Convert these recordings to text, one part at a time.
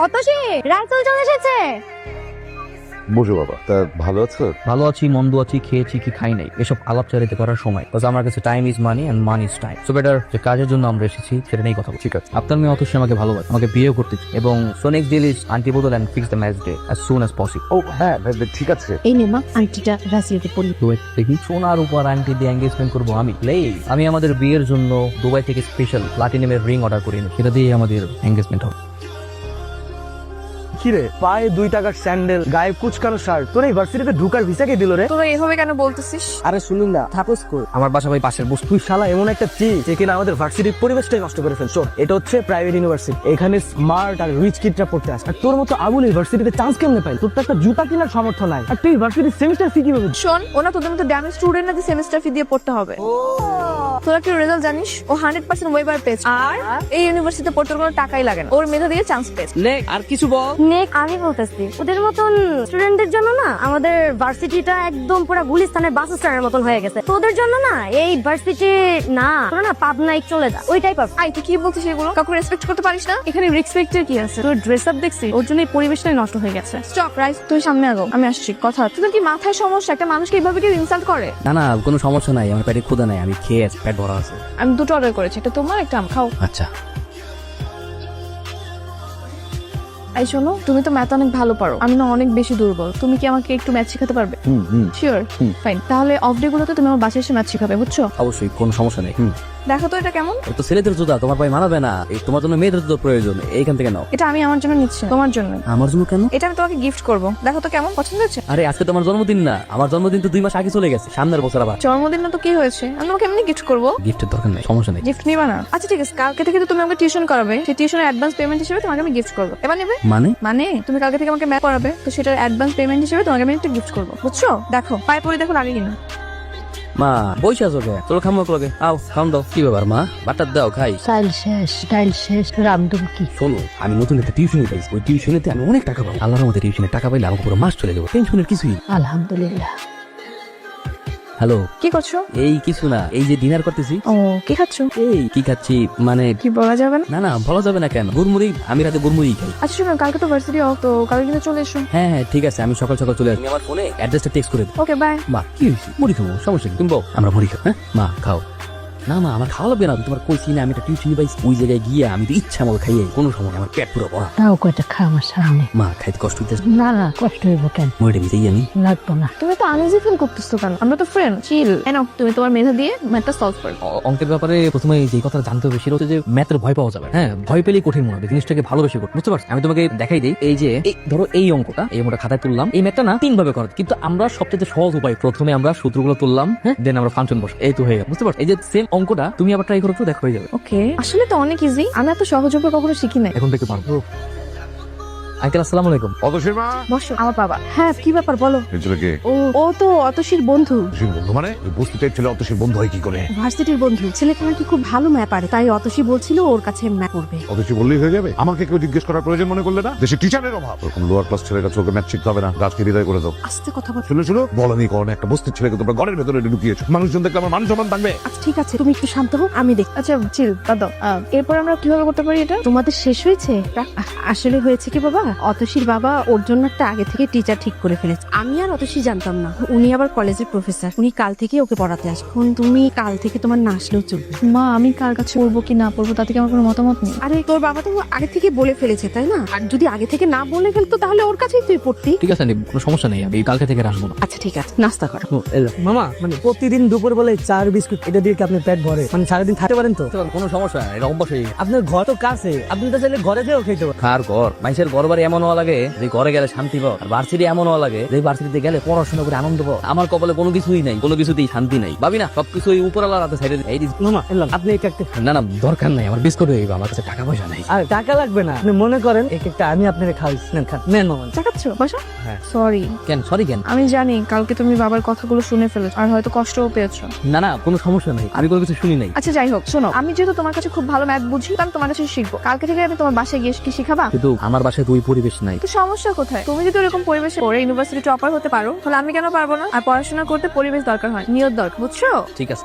অতসী, রাইসুল চলে এসেছে। বুঝো বাবা, তা ভালো আছো? ভালো আছি, মন্দ আছি, খেয়েছি কি খাই নাই, এসব আলাপ চালিতে করার সময়। আমার কাছে time is money and money is time. So better যে কাজের জন্য আমরা এসেছি সেটা নিয়েই কথা বলি। ঠিক আছে। আপনার মেয়ে অতসী আমাকে ভালোবাসে, আমাকে বিয়ে করতে চায়, এবং so next deal is aunty বদল and fix the match day as soon as possible. ও হ্যাঁ, ঠিক আছে। এই নে মা, আন্টিটা রাসিয়াতে পড়ি। দেখি সোনার উপর আন্টি দিয়ে এঙ্গেজমেন্ট করবো আমি। আমি আমাদের বিয়ের জন্য দুবাই থেকে স্পেশাল প্লাটিনামের রিং অর্ডার করি, সেটা দিয়ে আমাদের এঙ্গেজমেন্ট হবে। কিরে, পায়ে 2 টাকার স্যান্ডেল, গায়ে কুচকানো শার্ট, তোর ইউনিভার্সিটিতে ঢুকার ভিসা কে দিল রে? তোরা এভাবে কেন বলতেছিস? আরে শুনুন না, থাকোস কই? আমার বাসা ভাই পাশের বস্তু। তুই শালা এমন একটা চিজ যে কিনা আমাদের ভার্সিটির পরিবেশটাই নষ্ট করে ফেলছো। এটা হচ্ছে প্রাইভেট ইউনিভার্সিটি, এখানে স্মার্ট আর রিচ কিডরা পড়তে আসে। আর তোর মতো আবুল ইউনিভার্সিটিতে চান্স কেমনে পাই? তোর তো একটা জুতা কেনার সামর্থ্য নাই, আর তুই ইউনিভার্সিটির সেমিস্টার ফি কিভাবে দিস? শোন, ওনা তোদের মতো ড্যামেজ স্টুডেন্ট না যে সেমিস্টার ফি দিয়ে পড়তে হবে। তোরা কি রেজাল্ট জানিস? ও 100% ওয়েবার পেয়েছে, আর এই ইউনিভার্সিটিতে পড়তে কোনো টাকাই লাগে না। ওর মেধা দিয়ে চান্স পেয়েছে। আর কিছু বল। নেক, আমি বলতেছি ওদের মতন স্টুডেন্টদের জন্য না আমাদের ভার্সিটিটা একদম পুরো গুলিস্তানের বাস স্ট্যান্ডের মতন হয়ে গেছে। তোদের জন্য না এই ভার্সিটি না, তোরা না পাবনায় চলে যা, ওই টাইপ অফ। আই, তুই কি বলছিস এগুলো? কাউকে রেসপেক্ট করতে পারিস না? এখানে রেসপেক্টের কি আছে? তোর ড্রেস আপ দেখছিস? ওর জন্য এই পরিবেশটাই নষ্ট হয়ে গেছে। স্টপ রাইস, তুই সামনে আগো, আমি আসছি। কথা, তোদের কি মাথায় সমস্যা? একটা মানুষকে এইভাবে কেউ ইনসাল্ট করে? না না, কোনো সমস্যা নাই, আমার পেটে ক্ষুধা নাই, আমি খেয়ে আছি, পেট ভরা আছে। আমি দুটো অর্ডার করেছি, একটা তোমার, একটা আমার। খাও। আচ্ছা। এই শোনো, তুমি তো ম্যাথ অনেক ভালো পারো, আমি না অনেক বেশি দুর্বল। তুমি কি আমাকে একটু ম্যাথ শেখাতে পারবে? শিওর? ফাইন, তাহলে অফ ডে গুলোতে তুমি আমার বাসায় এসে ম্যাথ শেখাবে, বুঝছো? অবশ্যই, কোনো সমস্যা নেই। দেখো তো এটা কেমন। তো ছেলেদের জুতা তোমার পায়ে মানাবে না, এই তোমার জন্য মেয়েদের জুতো প্রয়োজন, এইখান থেকে নাও। এটা আমি আমার জন্য নিচ্ছি, তোমার জন্য। আমার জন্য কেন? এটা আমি তোমাকে গিফট করব, দেখো তো কেমন পছন্দ হচ্ছে। আরে আজকে তোমার জন্মদিন না, আমার জন্মদিন তো 2 মাস আগে চলে গেছে, সামনের বছর আবার। জন্মদিন না তো কি হয়েছে, আমি তোমাকে এমনি গিফট করবো। গিফটের দরকার নেই, সমস্যা নেই। গিফট নিবা না? আচ্ছা ঠিক আছে, কালকে থেকে তো তুমি আমাকে টিউশন করাবে, সেই টিউশনের অ্যাডভান্স পেমেন্ট হিসেবে তোমাকে আমি গিফট করবো। এবার নেবে? মানে? মানে তুমি কালকে থেকে আমাকে ম্যাথ পড়াবে, তো সেটার অ্যাডভান্স পেমেন্ট হিসেবে তোমাকে আমি একটা গিফট করবো, বুঝছো? দেখো পায়ে পরে দেখো লাগে কিনা। মা বসে আছো কে? চলো খামো লগে, আও খাম দাও। কি ব্যাপার মা, বাটার দাও খাই। স্টাইল শেষ, স্টাইল শেষ, রামদুমকি। শোনো, আমি নতুন একটা টিউশন পাইছি, ওই টিউশনেতে আমি অনেক টাকা পাবো। আল্লাহর মধ্যে টিউশনে টাকা পাইলে আমাকে পুরো মাস চলে যাবো, টেনশনের কিছুই। আলহামদুলিল্লাহ। হ্যালো, কি করছো? এই কিছু না, এই যে ডিনার করতেছি। ও, কি খাচ্ছো? এই কি খাচ্ছি মানে? কি বলা যাবে না? না না, বলা যাবে না কেন? গুড়মুড়ি, আমি রাতে গুড়মুড়ি খাই। আচ্ছা শোনো, কালকে তো ভার্সিটি অফ, তো কালকে কিন্তু চলে এসো। হ্যাঁ হ্যাঁ ঠিক আছে, আমি সকাল সকাল চলে আসি। তুমি আমার ফোনে অ্যাড্রেসটা টেক্সট করে দিও। Okay bye. মা কি হয়েছে? মুড়ি খাবো, সমস্যা কি? তুমি বল, আমরা মুড়ি খাবো। হ্যাঁ মা খাও। না মা, আমার খাওয়া লাগবে না, তোমার কইছি না আমি একটা টিউশনি পাইছি, ওই জায়গায় গিয়ে আমি তো ইচ্ছা মতো খাইয়ে কোনো সময় আমার পেট পুরো ভরা। তাও কয়টা খা আমার সামনে। মা খাইতে কষ্ট হইতেছে। না না, কষ্ট হইব কেন? মুড়িটা মিটাই আমি। লাগবো না। তুমি তো আনইজি ফিল করতেছো কেন? আমরা তো ফ্রেন্ড, চিল। এনো, তুমি তোমার মেধা দিয়ে ম্যাথটা সলভ করো। অঙ্কের ব্যাপারে প্রথমে যে কথাটা জানতে হবে সেটা হচ্ছে যে ম্যাথের ভয় পাওয়া যাবে। হ্যাঁ, ভয় পেলেই কঠিন মনে হবে, জিনিসটাকে ভালোবেসে করতে, বুঝতে পারছো? আমি তোমাকে দেখাই দিই, এই যে ধরো এই অঙ্কটা, এই অঙ্কটা খাতায় তুললাম, এই ম্যাথটা না 3 ভাবে করা, কিন্তু আমরা সবচেয়ে সহজ উপায়, প্রথমে আমরা সূত্রগুলো তুললাম, হ্যাঁ, দেন আমরা ফাংশন বসাই, এই তো হয়ে গেল, বুঝতে পারছো? এই যে সেম অঙ্কটা তুমি আবার ট্রাই করো তো, দেখো হয়ে যাবে। ওকে, আসলে তো অনেক ইজি, আমি এত সহজ উপায় কখনো শিখি নাই। এখন থেকে পারবো। আঙ্কেল আসসালামু আলাইকুম। অতসীর মা? বসো। আমার বাবা। হ্যাঁ, কি ব্যাপার বলো। এই ছেলেকে? ও তো অতসীর বন্ধু। অতসীর বন্ধু মানে? ওই বস্তিতে ছেলে অতসীর বন্ধু হয় কি করে? ভার্সিটির বন্ধু। ছেলেটা নাকি খুব ভালো ম্যাপ পারে, তাই অতসী বলছিল ওর কাছে ম্যাপ করবে। অতসী বললেই হয়ে যাবে? আমাকে কেউ জিজ্ঞেস করার প্রয়োজন মনে করলে না? দেশে টিচারের অভাব। ওরকম লোয়ার ক্লাস ছেলের কাছে ওকে ম্যাথ শিখতে হবে না, গাছকে বিদায় করে দাও। আস্তে কথা বল। শুনে শুনো, বলেনি কারণে একটা বস্তির ছেলেকে তোমরা ঘরের ভেতরে ঢুকিয়েছো, মানুষজন দেখলে আমার মান সম্মান থাকবে? আচ্ছা ঠিক আছে, তুমি একটু শান্ত হও, আমি দেখ। আচ্ছা চিল, দাদা। এরপর আমরা কিভাবে করতে পারি এটা? তোমাদের শেষ হয়েছে? আসলে হয়েছে কি বাবা, অতসীর বাবা ওর জন্য একটা আগে থেকে টিচার ঠিক করে ফেলেছে। আমি আর অতসী জানতাম না, উনি আবার কলেজের প্রফেসর, উনি কাল থেকে ওকে পড়াতে আসবে। এখন তুমি কাল থেকে তোমার না আসলেও চলবে। মা, আমি কার কাছে পড়বো কি না পড়বো তাতে কি আমার কোনো মতামত নেই। আরে তোর বাবা তো আগে থেকে বলে ফেলেছে, তাই না? আর যদি আগে থেকে না বলে ফেলতো তাহলে ওর কাছেই তুই পড়তি। ঠিক আছে, কোনো সমস্যা নেই, আমি কালকে থেকে আসবো না। আচ্ছা ঠিক আছে, নাস্তা করো। মামা, মানে প্রতিদিন দুপুর বেলা চার বিস্কুট এটা দিয়ে কি আপনি পেট ভরে? মানে সারাদিন থাকতে পারেন তো? কোনো সমস্যা নাই, এটা অভ্যাস হয়ে গেছে। আপনার ঘর তো কাছে, আপনি তো চাইলে ঘরে যেও খেতে পারেন। কার ঘর? মানুষের ঘর বাড়ি এমন হওয়া লাগে যে ঘরে গেলে শান্তি পাও, আর ভার্সিটি এমন হওয়া লাগে যে ভার্সিটিতে গেলে পড়াশোনা করে আনন্দ পাও। আমার কপালে কোনো কিছুই নাই, কোনো কিছুতেই শান্তি নাই, ভাবি না সবকিছু ওই উপরওয়ালার হাতে সাইডে। এই যে- মামা এলাম, আপনি এক একটা। না না দরকার নাই, আমার বিস্কুট হয়ে গেছে, আমার কাছে টাকা পয়সা নাই। আর টাকা লাগবে না, আপনি মনে করেন এক একটা আমি আপনাকে খাওয়াইছি, নেন খান, নেন মামা। চাকাচ্ছ বসো। হ্যাঁ। সরি। কেন সরি কেন? আমি জানি কালকে তুমি বাবার কথাগুলো শুনে ফেলেছো আর হয়তো কষ্টও পেয়েছো। না না কোনো সমস্যা নাই, আমি কোনো কিছু শুনি নাই। আচ্ছা যাই হোক, শোনো, আমি যেহেতু তোমার কাছে খুব ভালো ম্যাথ বুঝি, তো আমি তোমার কাছে শিখবো। কালকে থেকে আমি তোমার বাসায় গিয়ে কি শিখাবা? কিন্তু আমার বাসায় তো ওই পরিবেশ নাই। তো সমস্যা কোথায়? তুমি যদি ওরকম পরিবেশে পড়ে ইউনিভার্সিটি টপার হতে পারো, তাহলে আমি কেন পারবো না? আর পড়াশোনা করতে পরিবেশ দরকার হয়, নিয়ত দরকার, বুঝছো? ঠিক আছে।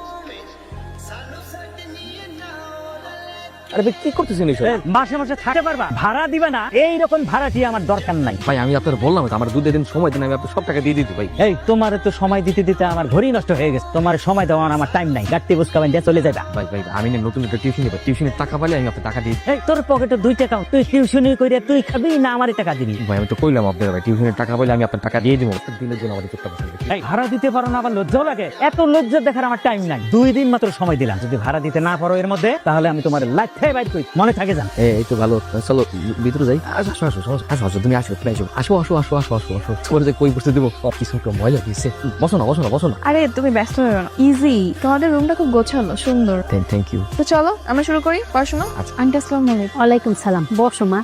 আরে ভাই কি করতেছেন এইসব? মাসে মাসে থাকতে পারবা, ভাড়া দিবে না, এইরকম ভাড়াটি আমার দরকার নাই। ভাই আমি আপনার বললাম তো, আমার 2 দিন সময় দিন, আমি আপনার সব টাকা দিয়ে দিতে ভাই। এই তোমার তো সময় দিতে দিতে আমার ঘড়ি নষ্ট হয়ে গেছে, তোমার সময় দেওয়ার আমার টাইম নাই, গাড়ি বুঝকাবেন দিয়ে চলে যাবা। ভাই ভাই আমি না নতুন একটা টিউশন নেব, টিউশনের টাকা পাইলে আমি আপনার টাকা দিয়ে দিই। এই তোর পকেটে 2 টাকা, তুই টিউশনি করে তুই খাবি না আমারই টাকা দিবি? ভাই আমি তো কইলাম আপনার ভাই টিউশনের টাকা পাইলে আমি আপনার টাকা দিয়ে দিব, দিনের জন্য আমার চুপটা বসে এই ভাড়া দিতে পারো না, আবার লজ্জাও লাগে? এত লজ্জা দেখার আমার টাইম নাই। 2 দিন মাত্র সময় দিলাম, যদি ভাড়া দিতে না পারো এর মধ্যে, তাহলে আমি তোমার লাইফে বাইর করি, মনে থাকে যান। এই তো ভালো, চলো ভিতরে যাই। আসো আসো আসো আসো আসো, তুমি আসো, তুমি আসো আসো আসো আসো আসো আসো আসো, তোমার যে কই বসতে দেবো সব কিছু একটু মজা দিচ্ছে। বসো না বসো না বসো না। আরে তুমি ব্যস্ত হয়ে না, ইজি, তোমাদের রুমটা খুব গোছালো, সুন্দর। Thank you. তো চলো আমরা শুরু করি পড়াশোনা। আচ্ছা। আন্টি আসসালামু আলাইকুম। ওয়ালাইকুম সালাম। বসো মা,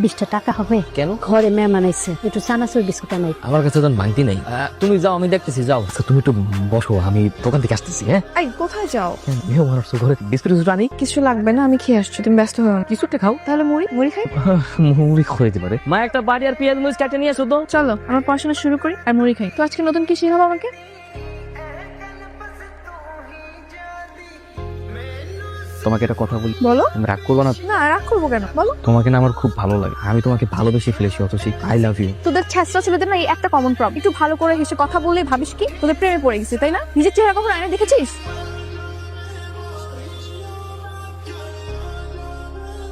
20টা টাকা হবে? কেন? ঘরে মেহমান আইছে, একটু চানাচুর বিস্কুট আনাই। আমার কাছে তো ভাঙতি নাই, তুমি যাও আমি দেখতেছি, যাও। আচ্ছা তুমি একটু বসো, আমি দোকান থেকে আসতেছি। হ্যাঁ এই কোথায় যাও? মেহমান আসছো ঘরে, বিস্কুট আনি। কিছু লাগবে না, আমি খেয়ে আসছি, তুমি ব্যস্ত হয়ে না। কিছুটা খাও। তাহলে মুড়ি মুড়ি খাই। মুড়ি খাইতে পারে। মা একটা বাড়ি আর পেঁয়াজ মরিচ কাটে নিয়ে আসো তো। চলো আমরা পড়াশোনা শুরু করি আর মুড়ি খাই। তো আজকে নতুন কি শিখাবো আমাকে? তোমাকে একটা কথা বলি, বলো। তুমি রাগ করবো না? না রাগ করবো কেন, বলো। তোমাকে না আমার খুব ভালো লাগে, আমি তোমাকে ভালোবেসে ফেলেছি, অথচ আই লাভ ইউ। তোদের ছেঁচড়া ছেলেদের না এই একটা কমন প্রবলেম, একটু ভালো করে হেসে কথা বললেই ভাবিস কি তোদের প্রেমে পড়ে গেছে, তাই না? নিজের চেহারা কখনো আয়না দেখেছিস?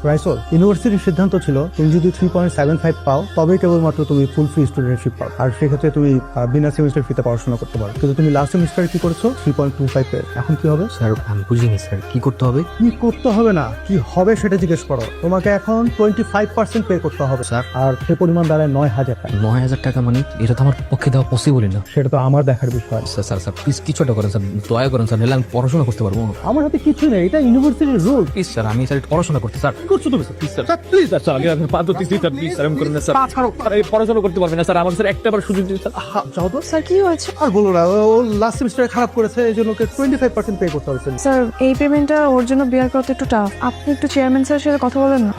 রাইসল, ইউনিভার্সিটির সিদ্ধান্ত ছিল তুমি যদি 3.75 পাও তবেই কেবলমাত্র তুমি ফুল ফ্রি স্টুডেন্টশিপ পাও, আর সেক্ষেত্রে তুমি বিনা সেমিস্টার ফিতে পড়াশোনা করতে পারো। কিন্তু তুমি লাস্ট সেমিস্টারে কি করেছো? 3.25 পেয়ে। এখন কি হবে? স্যার আমি বুঝিনি স্যার, কি করতে হবে? কি করতে হবে না, কি হবে সেটা জিজ্ঞেস করো। তোমাকে এখন 25% পে করতে হবে স্যার। আর সে পরিমাণ দাঁড়ায় 9,000 টাকা। 9,000 টাকা মানে এটা তো আমার পক্ষে দেওয়া পসিবলই না। সেটা তো আমার দেখার বিষয়। স্যার স্যার স্যার প্লিজ কিছু একটা করেন স্যার, দয়া করেন স্যার, নাহলে আমি পড়াশোনা করতে পারবো না। আমার হাতে কিছু নেই, এটা ইউনিভার্সিটির রুল। প্লিজ স্যার, আমি স্যার পড়াশোনা করতে, স্যার করছো তুমি প্লিজ স্যার, প্লিজ স্যার, আমি আপনার পা ধরতেছি স্যার, প্লিজ স্যার, আমি করেন না স্যার, স্যার এই পড়াশোনা করতে পারবেন না স্যার, আমাকে স্যার একটাবার সুযোগ দিন স্যার। যাও তো। স্যার কি হয়েছে? আর বলো না, ও লাস্ট সেমিস্টারে খারাপ করেছে, এই জন্য ওকে 25% পে করতে হবে। স্যার এই পেমেন্টটা ওর জন্য বিয়ার করতে একটু টাফ, আপনি একটু চেয়ারম্যান স্যারের সাথে কথা বলেন না।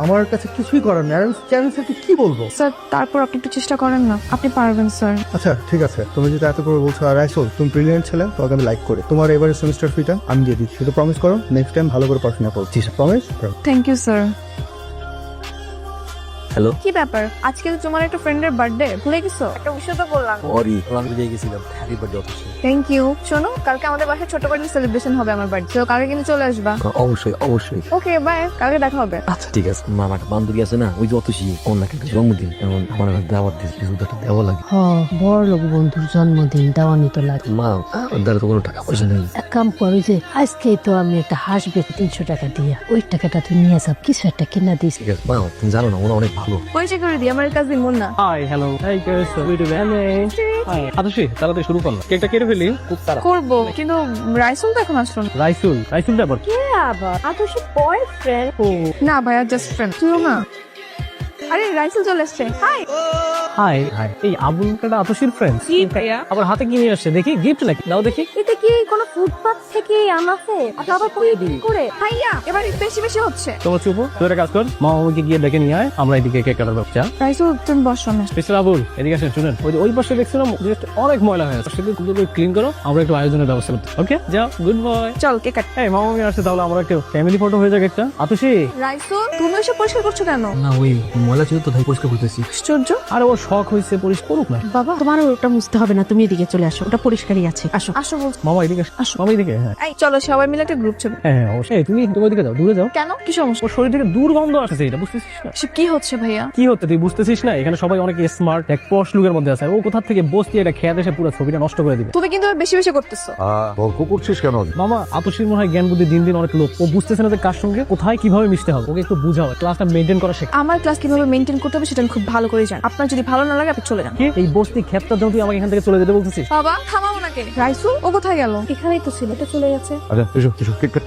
আমার কাছে কিছুই করার নেই, আমি চেয়ারম্যান স্যারকে কি বলবো? স্যার তারপর আপনি একটু চেষ্টা করেন না, আপনি পারবেন স্যার। আচ্ছা ঠিক আছে, তুমি যদি এত করে বলছো। আর রাইসল, তুমি ব্রিলিয়েন্ট ছেলে, তোমাকে আমি লাইক করি। তোমার এবারে সেমিস্টার ফিটা আমি দিয়ে দিচ্ছি, শুধু প্রমিস করো নেক্সট টাইম ভালো করে পড়াশোনা করো। Promise? Thank you sir. Hello, কি ব্যাপার, আজকে তো তোমার একটা ফ্রেন্ডের বার্থডে, ভুলে গেছো? একটা উইশও তো বললাম। সরি আমি ভুলে গেছিলাম, হ্যাপি বার্থডে অথচ। Thank you. শোনো, কালকে আমাদের বাসায় ছোট করে সেলিব্রেশন হবে আমার বার্থডে, তো কালকে কিন্তু চলে আসবা। অবশ্যই অবশ্যই। ওকে বাই, কালকে দেখা হবে। আচ্ছা ঠিক আছে। মামার একটা বান্ধবী আছে না, ওই যে অতসী, অন্যকে একটা জন্মদিন, এখন আমার একটা দাওয়াত দিয়েছে, কিছু একটা দেওয়া লাগে। বড় লোক বন্ধুর জন্মদিন, দেওয়ানি তো লাগে। মা ওর দ্বারা তো কোনো টাকা পয়সা নেই। এক কাম করো, যে আজকে তো আমি একটা হাঁস বেচে 300 টাকা দিয়া, ওই টাকাটা তুই নিয়ে যাও, কিছু একটা কিনা দিস। ঠিক আছে মা, তুমি জানো না ওরা অনেক ভালো। পরিচয় করে দিই, আমার cousin Munna. Hi hello, hi guys, we do hi Adarshi, তাড়াতাড়ি শুরু করলাম, কেকটা কেটে ফেলি। খুব তাড়া। করবো, কিন্তু রাইসুল তো এখন আসলো না। রাইসুল ব্যাপার। আবার আদর্শ বয়ফ্রেন্ড? না ভাইয়া, জাস্ট ফ্রেন্ড। তুইও না? আরে রাইসুল চলে এসছে। হাই। হাই হাই, এই আবুল কাটা আতশীর ফ্রেন্ড। কি ভাইয়া? আবার হাতে কি নিয়ে আসছে দেখি, গিফট নাকি? নাও দেখি। এটা কি কোনো ফুটপাথ থেকে আনাছে? আবার করে ভাইয়া এবার বেশি বেশি হচ্ছে। তোমার চুপ, তুই একটা কাজ কর, মা আমাকে গিয়ে ডেকে নিয়ে আয়, আমরা এদিকে কেক কাটার ব্যবসা। রাইসুল তুমি বসো না। মিস্টার আবুল এদিকে আসেন, শুনেন, ওই পাশে দেখছিলাম just অনেক ময়লা হয়ে আছে, সেটা ক্লিন করো, আমরা একটু আয়োজনের ব্যবস্থা করতে। ওকে যাও, গুড বয়। চল কেক কাট। এই মামা আমি আসছে, তাহলে আমরা একটা ফ্যামিলি ফটো হয়ে যাক একটা। আতশী, রাইসুল তুমি এসব পরিষ্কার করছো কেন? না ওই ময়লা ছিল তো তাই পরিষ্কার করতেছি। আশ্চর্য। আরে ওর শখ হয়েছে, পরিষ্কার করুক না। বাবা তোমার ওটা মুছতে হবে না, তুমি এদিকে চলে আসো, ওটা পরিষ্কারই আছে। আসো। আসো বলছো। মামা এদিকে আসো। মামা এদিকে। হ্যাঁ এই চলো সবাই মিলে একটা গ্রুপ ছবি। হ্যাঁ অবশ্যই। এই, তুমি ওইদিকে যাও, দূরে যাও। কেন, কি সমস্যা? ওর শরীর থেকে দুর্গন্ধ আসছে, এটা বুঝতেছিস না? সে কি হচ্ছে ভাইয়া? কি হচ্ছে তুই বুঝতেছিস না? এখানে সবাই অনেক স্মার্ট, এক পশ লুকের মধ্যে আছে, ও কোথা থেকে বসতি এটা খেয়াল এসে পুরো ছবিটা নষ্ট করে দিবে। তুমি কিন্তু বেশি বেশি করতেছো। তর্ক করছিস কেন? মামা আতশীর মনে হয় জ্ঞান বুদ্ধি দিন দিন অনেক লোক, ও বুঝতেছে না যে কার সঙ্গে কোথায় কিভাবে মিশতে হবে, ওকে একটু বুঝাও, ক্লাসটা মেনটেন করা শেখা। আমার ক্লাস কিভাবে মেইনটেইন করতে হবে সেটা আমি খুব ভালো করে জানি, আপনার যদি ভালো না লাগে আপনি চলে যান। কি এই বস্তি ক্ষেতটার জন্য তুই আমাকে এখান থেকে চলে যেতে বলতেছিস? বাবা থামাও নাকি? রাইসুল ও কোথায় গেল? এখানেই তো ছিল, এটা চলে গেছে। আচ্ছা এসো এসো, কেক কাট।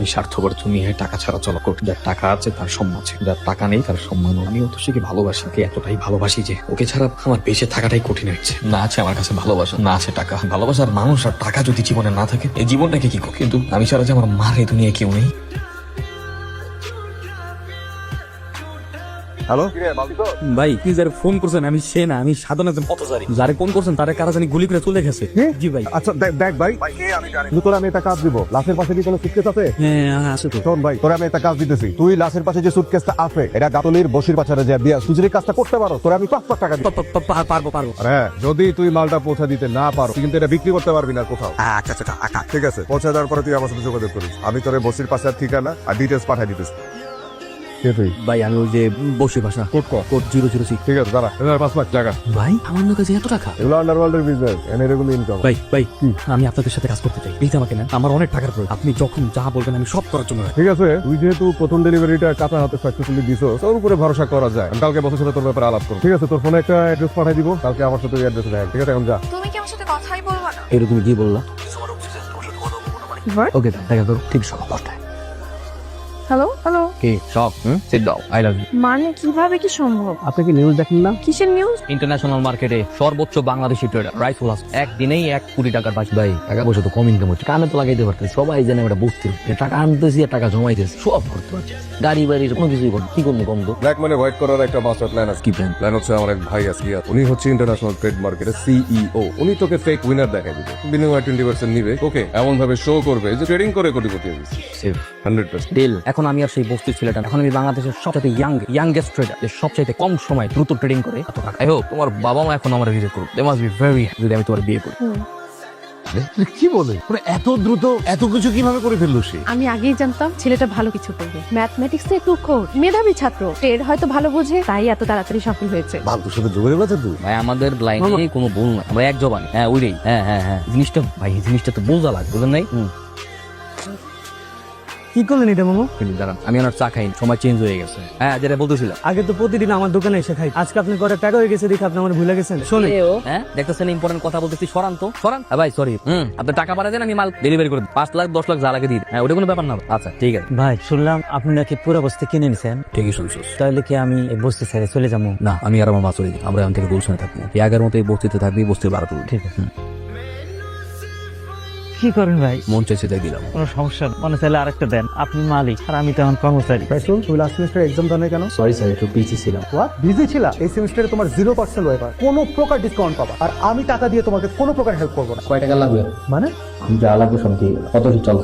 এই স্বার্থপর দুনিয়ায় টাকা ছাড়া চলা করতে, যার টাকা আছে তার সম্মান আছে, যার টাকা নেই তার সম্মান। আমি অতসীকে ভালোবাসি, ওকে এতটাই ভালোবাসি যে ওকে ছাড়া আমার বেঁচে থাকাটাই কঠিন হচ্ছে। না আছে আমার কাছে ভালোবাসা, না আছে টাকা। ভালোবাসার মানুষ আর টাকা যদি জীবনে না থাকে, এই জীবনটাকে কি করে? কিন্তু আমি ছাড়া যে আমার মার এই দুনিয়ায় কেউ নেই। হ্যালো, ভাই কি যারে ফোন করছেন আমি সে না, আমি সাধারণ একজন পথচারী। যারে ফোন করছেন তারে কারা জানি গুলি করে চলে গেছে। জি ভাই। আচ্ছা দেখ ভাই, কিন্তু তোর আমি একটা কাজ দিব। লাশের পাশে কি কোনো সুটকেস আছে? হ্যাঁ আছে তো। শোন ভাই, তোর আমি একটা কাজ দিতেছি। তুই লাশের পাশে যে সুটকেসটা আছে এটা গাতলির বসির পাচারে যা দিয়া, তুই যদি কাজটা করতে পারো তোর আমি 5 লাখ টাকা দিব। পারবো। হ্যাঁ, যদি তুই মালটা পৌঁছা দিতে না পারো তুই কিন্তু এটা বিক্রি করতে পারবি না কোথাও। আচ্ছা ঠিক আছে, পৌঁছা দেওয়ার পরে তুই আমার সাথে যোগাযোগ করিস। আমি তোর বসির পাশার ঠিকানা আর ডিটেলস পাঠাই দিতেছি। কে তুই? ভাই আমি ওই যে বসে ভাষা কোড 006। ঠিক আছে, দাঁড়া, 5 লাখ টাকা। ভাই আমার কাছে এত টাকা? এগুলো আন্ডারওয়ার্ল্ডের বিজনেস, এন্ড এগুলো ইনকাম। ভাই আমি আপনাদের সাথে কাজ করতে চাই, প্লিজ আমাকে নেন। আমার অনেক টাকার প্রয়োজন, আপনি যখন যা বলবেন আমি সব করার জন্য। ঠিক আছে, তুই যেহেতু প্রথম ডেলিভারিটা কাঁচা হাতে সাকসেসফুলি দিছো, তোর উপরে ভরসা করা যায়। আমি কালকে বসের সাথে তোর ব্যাপারে আলাপ করব। ঠিক আছে, তোর ফোনে একটা অ্যাড্রেস পাঠাই দিব, কালকে আমার সাথে ওই অ্যাড্রেসে দেখ। ঠিক আছে, এখন যা। তুমি কি আমার সাথে কথাই বলবা না? এটা তুমি কি বললা? ওকে দেখা করো ঠিক সব 10টায়। হ্যালো কি সব sit down, I love you. মানে কিভাবে কি সম্ভব? আপনি কি নিউজ দেখেন না? কিসের নিউজ? ইন্টারন্যাশনাল মার্কেটে সর্বোচ্চ বাংলাদেশি ট্রেডার রাইসুল হাসান একদিনেই 1 কোটি টাকার বাস। ভাই টাকা পয়সা তো কম ইনকাম হচ্ছে, কানে তো লাগাইতে পারতেছে। সবাই জানে এটা বুঝতে, টাকা আনতেছি আর টাকা জমাইতেছি, সব করতে পারছে। গাড়ি বাড়ি কোনো কিছুই করতে কি করবো কম তো। ব্ল্যাক মানি হোয়াইট করার একটা মাস্টার প্ল্যান আছে। কি প্ল্যান? প্ল্যান হচ্ছে আমার এক ভাই আছে, উনি হচ্ছে ইন্টারন্যাশনাল ট্রেড মার্কেটের সিইও। উনি তোকে ফেক উইনার দেখাই দিবে, বিনিময়ে 20% নিবে। ওকে, এমন ভাবে শো করবে যে ট্রেডিং করে কোটিপতি হয়ে গেছে। সেফ 100%। ডিল। এখন আমি আর সেই বস্তির ছেলেটা, এখন আমি বাংলাদেশের সবচেয়ে ইয়াংগেস্ট ট্রেডার, যে সবচেয়ে কম সময় দ্রুত ট্রেডিং করে এত টাকা। আই হোপ তোমার বাবা মা এখন আমার রিজেক্ট করবে। They must be very happy যদি আমি তোমার বিয়ে করি। কি বলে এত দ্রুত এত কিছু কিভাবে করে ফেললো সে? আমি আগেই জানতাম ছেলেটা ভালো কিছু করবে। ম্যাথমেটিক্সে একটু মেধাবী ছাত্র, ট্রেড হয়তো ভালো বোঝে, তাই এত তাড়াতাড়ি সফল হয়েছে। ভাগ্যের সাথে যোগাযোগ আছে তুই। ভাই আমাদের লাইনে কোনো ভুল নাই, আমরা এক জবানি। হ্যাঁ ওইটাই, হ্যাঁ জিনিসটা ভাই, এই জিনিসটা তো বোঝা লাগে, বুঝেন নাই? কি করলেন এটা মামু? দাঁড়ান, আমি ওনার চা খাই, সময় চেঞ্জ হয়ে গেছে। হ্যাঁ যেটা বলতেছিলাম, আগে তো প্রতিদিন আমার দোকানে এসে খাই, আজকে আপনি ঘরে টাকা হয়ে গেছে দেখে আপনি আমার ভুলে গেছেন। শোনে হ্যাঁ দেখতেছেন ইম্পর্টেন্ট কথা বলতেছি, সরান তো সরান। ভাই সরি, আপনি টাকা পাঠায় দেন, আমি মাল ডেলিভারি করে দিই। 5 লাখ 10 লাখ যা লাগে দিই। হ্যাঁ ওটা কোনো ব্যাপার না। আচ্ছা ঠিক আছে। ভাই শুনলাম আপনি নাকি পুরো বস্তি কিনে নিছেন। ঠিকই শুনছিস। তাহলে কি আমি এই বস্তি ছেড়ে চলে যাবো? না, আমি আর আমার মা চলে যাই, আমরা এখন থেকে গুলশানে থাকবো। এই আগের মতো এই বস্তিতে থাকবি, বস্তির বাড়া তুলবি। ঠিক আছে। কি করেন ভাই? মন চাইছে তাই দিলাম। কোনো সমস্যা নেই, মনে চাইলে আরেকটা দেন। আপনি মালিক আর আমি তো এখন কর্মচারী। রাইসুল, তুমি লাস্ট সেমিস্টার এক্সাম দাও নাই কেন? সরি স্যার, একটু বিজি ছিলাম। হোয়াট, বিজি ছিলা? এই সেমিস্টারে তোমার 0% ওয়েভার, কোনো প্রকার ডিসকাউন্ট পাবা, আর আমি টাকা দিয়ে তোমাকে কোনো প্রকার হেল্প করবো না। কয় টাকা লাগবে? মানে যা লাগবে সব দিয়ে কত চলো।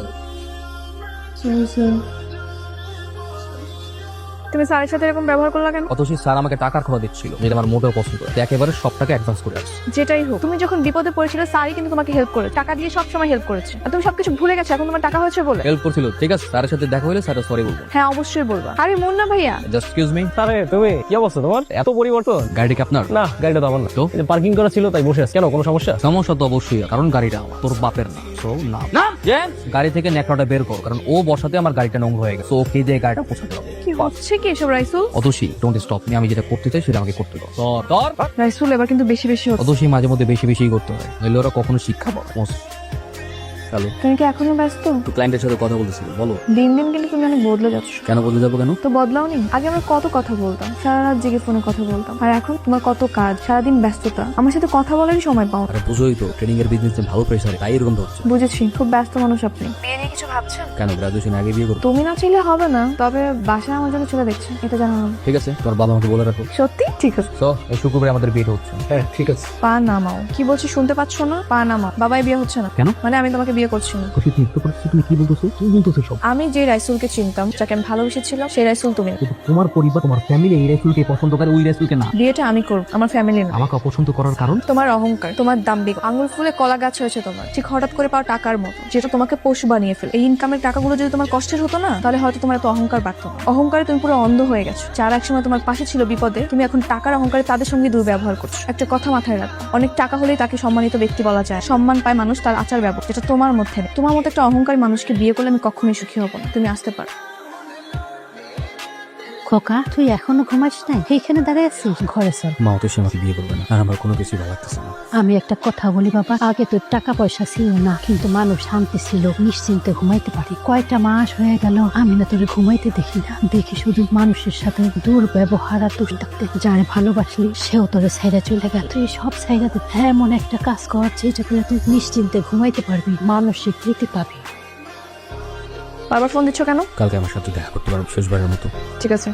তুমি স্যারের সাথে এরকম ব্যবহার করলা কেন? অথচ স্যার আমাকে টাকার খরচ দিচ্ছিল, যেটা আমার মোটেও পছন্দ করে। একেবারে সব টাকা অ্যাডভান্স করে আসছে। যেটাই হোক, তুমি যখন বিপদে পড়েছিলে স্যারই কিন্তু তোমাকে হেল্প করেছে, টাকা দিয়ে সব সময় হেল্প করেছে। আর তুমি সবকিছু ভুলে গেছো এখন তোমার টাকা হয়েছে বলে। হেল্প করছিল, ঠিক আছে। স্যারের সাথে দেখা হলে স্যার সরি বলবো। হ্যাঁ অবশ্যই বলবা। আরে মুন্না ভাইয়া, জাস্ট এক্সকিউজ মি। আরে তুমি কি অবস্থা তোমার? এত পরিবর্তন? গাড়ি কি আপনার? না, গাড়িটা তো আমার না। তো পার্কিং করা ছিল তাই বসে আছে। কেন, কোনো সমস্যা? সমস্যা তো অবশ্যই, কারণ গাড়িটা আমার, তোর বাপের না। সো না গাড়ি থেকে নেকড়াটা বের কর, কারণ ও বসাতে আমার গাড়িটা নোংরা হয়ে গেছে। ওকে দিয়ে গাড়িটা পোছাতে হবে। কি হচ্ছে কি এসব Raisul? Atasi don't stop me, আমি যেটা করতে চাই সেটা আমাকে করতে দাও। তোর রাইসুল এবার কিন্তু বেশি বেশি হচ্ছে। অতসী মাঝে মধ্যে বেশি বেশি করতে হয়, নইলে ওরা কখনো শিক্ষা পাবে। হ্যালো, তুমি কি এখনো ব্যস্ত? তো ক্লায়েন্টের সাথে কথা বলতেছিল, বলো। দিন দিন কিন্তু তুমি অনেক বদলে যাচ্ছ। কেন বদলে যাবো? কেন তো বদলাও নি? আগে আমরা কত কথা বলতাম, সারা রাত জেগে ফোনে কথা বলতাম, আর এখন তোমার কত কাজ, সারাদিন ব্যস্ততা, আমার সাথে কথা বলারই সময় পাও না। আরে বুঝোই তো, ট্রেনিং এর বিজনেসে ভালো প্রেসারে, তাই এরকম ধরছে। বুঝেছি, খুব ব্যস্ত মানুষ আপনি। বিয়ে নিয়ে কিছু ভাবছেন? কেন, গ্রাজুয়েশন আগে বিয়ে করবো? তুমি না চাইলে হবে না, তবে বাসায় আমার জন্য ছেলে দেখছে, এটা জানানো। ঠিক আছে, তোমার বাবা আমাকে বলে রাখো। সত্যি? ঠিক আছে। তো এই শুক্রবারে আমাদের বিয়ে হচ্ছে। হ্যাঁ ঠিক আছে। পা নামাও। কি বলছি শুনতে পাচ্ছ না? পা নামাও। বাবাই বিয়ে হচ্ছে না। কেন? মানে আমি তোমাকে বিয়ে করছি না। তুমি কি বলতেছো? তুমি বলতেছো সব। আমি যে রাইসুলকে চিনতাম, যাকে আমি ভালোবেসেছিলাম, সেই রাইসুল তুমি না। কিন্তু তোমার পরিবার, তোমার ফ্যামিলি এই রাইসুলকে পছন্দ করে, ওই রাইসুলকে না। বিয়েটা আমি করব, আমার ফ্যামিলি না। আমাকে অপছন্দ করার কারণ? তোমার অহংকার, তোমার দাম্ভিক, আঙুল ফুলে কলা গাছ হয়েছে তোমার, ঠিক হঠাৎ করে পাওয়া টাকার মতো, যেটা তোমাকে পশু বানিয়ে ফেলে। এই ইনকামের টাকাগুলো যদি তোমার কষ্টের হতো না, তাহলে হয়তো তোমার এত অহংকার বাড়তো না। অহংকারে তুমি পুরো অন্ধ হয়ে গেছো। যারা একসময় তোমার পাশে ছিল বিপদে, তুমি এখন টাকার অহংকারে তাদের সঙ্গে দুর্ব্যবহার করছো। একটা কথা মাথায় রাখো, অনেক টাকা হলেই তাকে সম্মানিত ব্যক্তি বলা যায়। সম্মান পায় মানুষ তার আচার ব্যবহার, যেটা তোমার মধ্যে নেই। তোমার মতো একটা অহংকারী মানুষকে বিয়ে করলে আমি কখনোই সুখী হব না। তুমি আসতে পারো। খোকা, তুই এখনো ঘুমাস নাই? এইখানে দাঁড়িয়ে আছিস? ঘরে চল। মা তো সে আমাকে বিয়ে করবে না, আর আমার কোনো কিছু ভালো লাগতেছে না। আমি একটা কথা বলি বাবা, আগে তোর টাকা পয়সা ছিল না, কিন্তু মানুষ শান্তি ছিল, নিশ্চিন্তে ঘুমাইতে পারি। কয়টা মাস হয়ে গেল আমি না তোরে ঘুমাইতে দেখি না, দেখি শুধু মানুষের সাথে দুর্ব্যবহার আর দুষ্টাক্তে। যারে ভালোবাসলি সেও তোরে ছাইরা চলে গেল। তুই সব ছাইরাতে এমন একটা কাজ কর যেটা করে তুই নিশ্চিন্তে ঘুমাইতে পারবি, মানসিক তৃপ্তি পাবি। বারবার ফোন দিচ্ছ কেন? কালকে আমার সাথে দেখা করতে পারবো শেষবারের মতো। ঠিক আছে।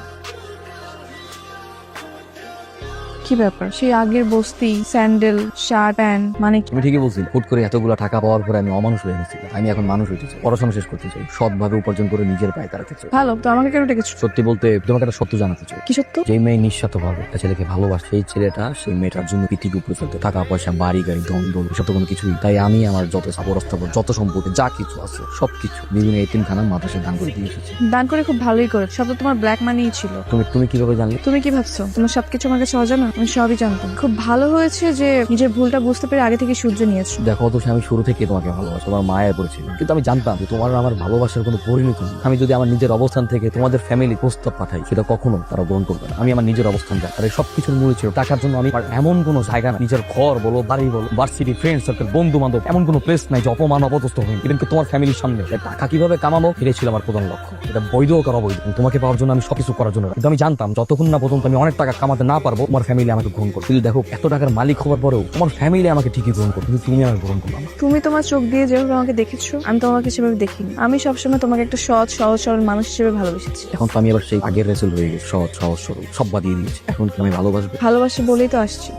কি ব্যাপার? সেই আগের বস্তি, স্যান্ডেল, শার্ট, প্যান্ট, মানে কি? তুমি ঠিকই বলছিলে, হুট করে এতগুলো টাকা পাওয়ার পরে আমি অমানুষ হয়ে গেছি। আমি এখন মানুষ হইতে চাই, পড়াশোনা শেষ করতে চাই, সৎভাবে উপার্জন করে নিজের পায়ে দাঁড়াতে চাই। ভালো, তো আমাকে কেন ডেকেছো? সত্যি বলতে তোমাকে একটা সত্য জানাতে চাই। কি সত্য? যে মেয়ে নিঃস্বার্থ ভাবে একটা ছেলেকে ভালোবাসে, সেই ছেলেটা সেই মেয়েটার জন্য পৃথিবী উপরে ফেলতে টাকা পয়সা, বাড়ি গাড়ি, দল সব তো কোনো কিছুই। তাই আমি আমার যত অবস্থাপন, যত সম্পত্তি, যা কিছু আছে সবকিছু বিভিন্ন এতিমখানা মাদ্রাসা দান করে দিয়ে এসেছি। দান করে খুব ভালোই করেছো। সব তো তোমার ব্ল্যাক মানিই ছিল। তুমি কিভাবে জানলে? তুমি কি ভাবছো তোমার সবকিছু আমার কাছে অজানা? আমি সবই জানতাম। খুব ভালো হয়েছে যে নিজের ভুলটা বুঝতে পেরে আগে থেকে সূর্য নিয়েছো। দেখো তো, আমি শুরু থেকে তোমাকে ভালোবাসি, তোমার মায়া পড়েছিলাম, কিন্তু আমি জানতাম যে তোমার আমার ভালোবাসার কোনো পরিণতি নেই। আমি যদি আমার নিজের অবস্থান থেকে তোমাদের ফ্যামিলি প্রস্তাব পাঠাই, সেটা কখনো তারা গ্রহণ করবে না। আমি আমার নিজের অবস্থান যাই, আর এই সবকিছুর মূলে ছিল টাকার জন্য। আমি আর এমন কোনো জায়গা না, নিজের ঘর বলো, বাড়ি বলো, ভার্সিটি, ফ্রেন্ড সার্কেল, বন্ধু বান্ধব, এমন কোনো প্লেস নাই যে অপমান অপদস্থ হয়নি। কিন্তু তোমার ফ্যামিলির সামনে তাই টাকা কিভাবে কামাবো, এটাই ছিল আমার প্রধান লক্ষ্য। এটা বৈধ হোক আর অবৈধ, তোমাকে পাওয়ার জন্য আমি সবকিছু করার জন্য। কিন্তু আমি জানতাম যতক্ষণ না পর্যন্ত আমি অনেক টাকা কামাতে না পারবো, তোমার ফ্যামিলি আমাকে গ্রহণ করবে। কিন্তু দেখো, এত টাকার মালিক হওয়ার পরেও তোমার ফ্যামিলি আমাকে ঠিকই গ্রহণ করবে, কিন্তু তুমি আমাকে গ্রহণ করবে না। তুমি তোমার চোখ দিয়ে যেভাবে আমাকে দেখেছো, আমি তোমাকে সেভাবে দেখিনি। আমি সবসময় তোমাকে একটা সৎ, সহজ সরল মানুষ হিসেবে ভালোবেসেছি। এখন তো আমি আবার সেই আগের রেসেল হয়ে গেছি, সহজ সহজ সরল, সব বাদিয়ে দিয়েছি। এখন কি আমি ভালোবাসবো? ভালোবাসি বলেই তো আসছি।